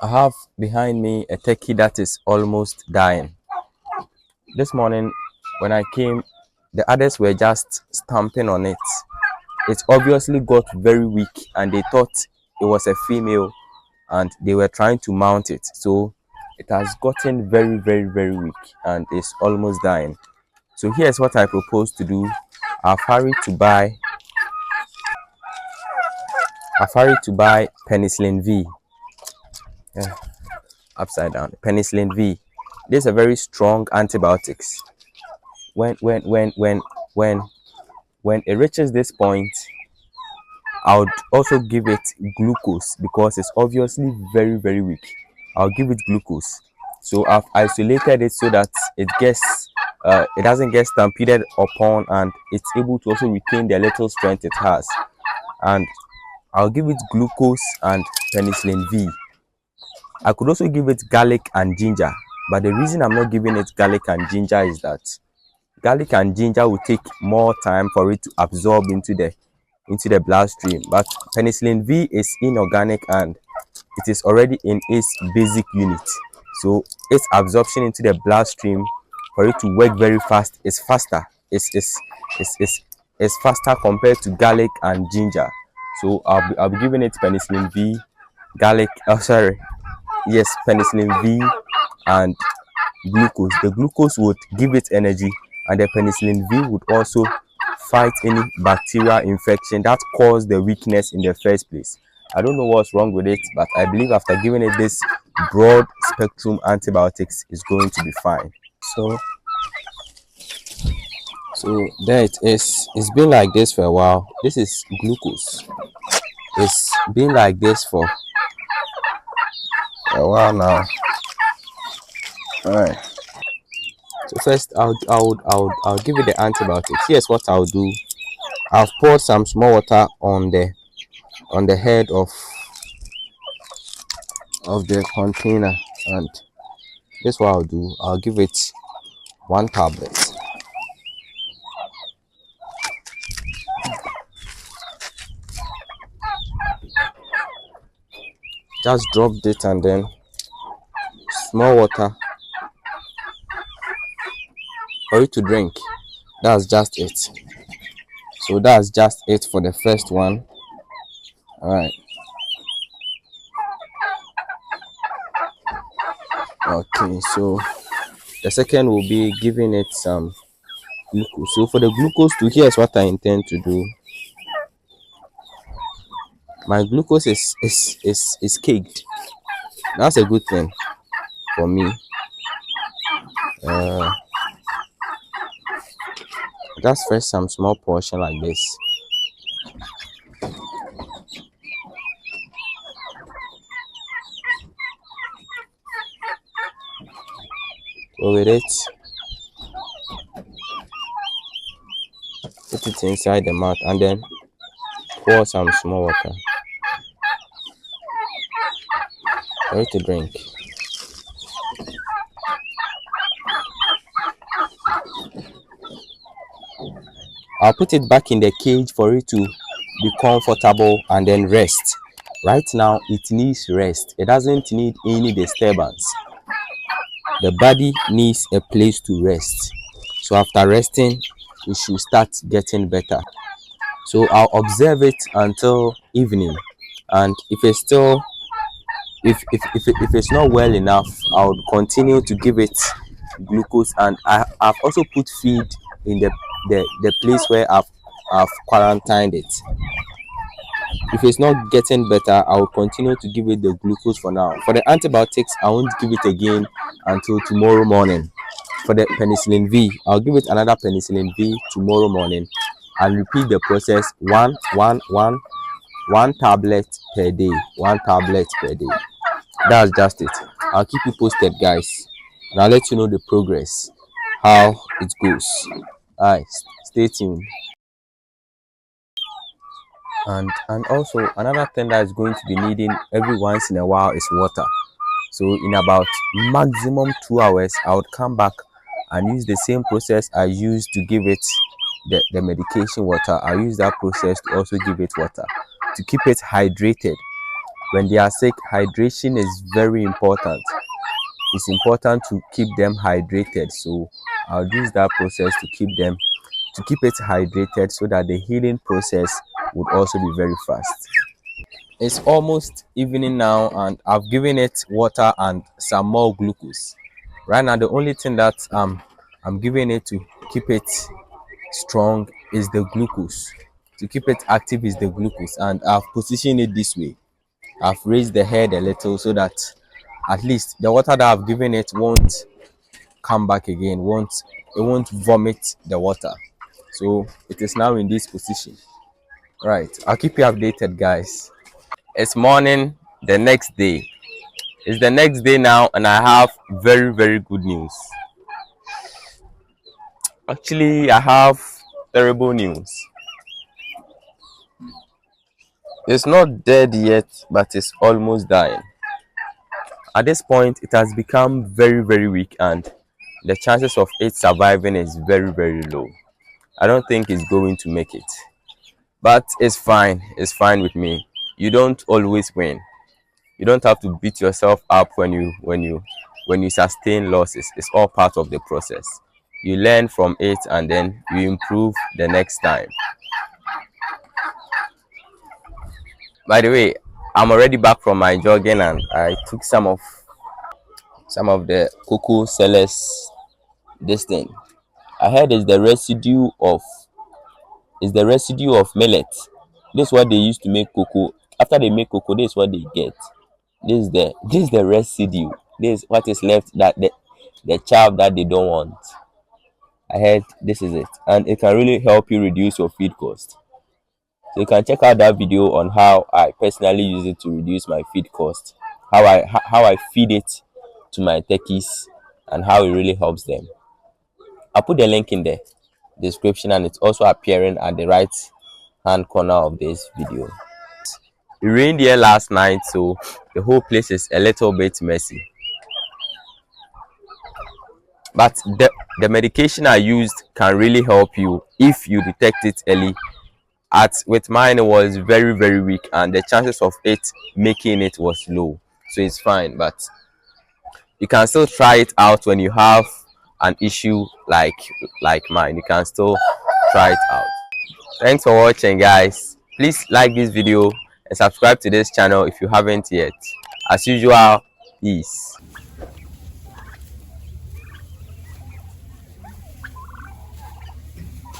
I have behind me a turkey that is almost dying. This morning, when I came, the others were just stamping on it. It obviously got very weak, and they thought it was a female, and they were trying to mount it. So it has gotten very, very, very weak, and is almost dying. So here's what I propose to do. I've hurried to buy. I've hurried to buy penicillin V. Yeah, upside down. Penicillin V. This is a very strong antibiotics. when when when when when when it reaches this point, I would also give it glucose because it's obviously very, very weak. I'll give it glucose. So I've isolated it so that it doesn't get stampeded upon, and it's able to also retain the little strength it has. And I'll give it glucose and penicillin V. I could also give it garlic and ginger, but the reason I'm not giving it garlic and ginger is that garlic and ginger will take more time for it to absorb into the bloodstream, but penicillin V is inorganic and it is already in its basic unit, so its absorption into the bloodstream for it to work very fast is faster. It's faster compared to garlic and ginger. So I'll be giving it penicillin V, garlic, oh sorry, yes, penicillin V and glucose. The glucose would give it energy, and the penicillin V would also fight any bacterial infection that caused the weakness in the first place. I don't know what's wrong with it, but I believe after giving it this broad spectrum antibiotics, it's going to be fine. So, so there it is. It's been like this for a while. This is glucose. It's been like this for a while now. All right. So first, I'll give it the antibiotics. Here's what I'll do. I've poured some small water on the head of the container, and this is what I'll do. I'll give it 1 tablet. Just dropped it, and then small water for you to drink. That's just it. So that's just it for the first one. All right. Okay, so the second will be giving it some glucose. So for the glucose too, here's what I intend to do. My glucose is caked. That's a good thing for me. Just first some small portion like this. Go with it. Put it inside the mouth, and then pour some small water for you to drink. I'll put it back in the cage for it to be comfortable and then rest. Right now, it needs rest. It doesn't need any disturbance. The body needs a place to rest. So after resting, it should start getting better. So I'll observe it until evening, and if it's not well enough, I'll continue to give it glucose, and I've also put feed in the place where I've quarantined it. If it's not getting better, I will continue to give it the glucose for now. For the antibiotics, I won't give it again until tomorrow morning. For the penicillin V, I'll give it another penicillin V tomorrow morning, and repeat the process one tablet per day. 1 tablet per day. That's just it. I'll keep you posted, guys, and I'll let you know the progress, how it goes. Alright, stay tuned. And also another thing that is going to be needing every once in a while is water. So in about maximum 2 hours, I would come back and use the same process I used to give it the medication water. I use that process to also give it water to keep it hydrated. When they are sick, hydration is very important. It's important to keep them hydrated, so I'll use that process to keep it hydrated so that the healing process would also be very fast. It's almost evening now and I've given it water and some more glucose. Right now the only thing that I'm giving it to keep it strong is the glucose. To keep it active is the glucose, and I've positioned it this way. I've raised the head a little so that at least the water that I've given it won't come back again, it won't vomit the water. So it is now in this position. Right, I'll keep you updated, guys. It's morning the next day. It's the next day now, and I have very, very good news. Actually, I have terrible news. It's not dead yet, but it's almost dying. At this point, it has become very, very weak, and the chances of it surviving is very, very low. I don't think it's going to make it. But it's fine. It's fine with me. You don't always win. You don't have to beat yourself up when you sustain losses. It's all part of the process. You learn from it and then you improve the next time. By the way, I'm already back from my jogging and I took some of the cocoa sellers this thing. I heard it's the residue of millet. This is what they used to make cocoa. After they make cocoa, this is what they get. This is the residue. This is what is left, that the chaff that they don't want. I heard this is it, and it can really help you reduce your feed cost. So you can check out that video on how I personally use it to reduce my feed cost, how I feed it to my turkeys, and how it really helps them. I'll put the link in the description, and it's also appearing at the right hand corner of this video. It rained here last night, so the whole place is a little bit messy. But the medication I used can really help you if you detect it early. With mine, it was very, very weak, and the chances of it making it was low, so it's fine. But you can still try it out when you have an issue like mine. You can still try it out. Thanks for watching, guys. Please like this video and subscribe to this channel if you haven't yet. As usual, peace.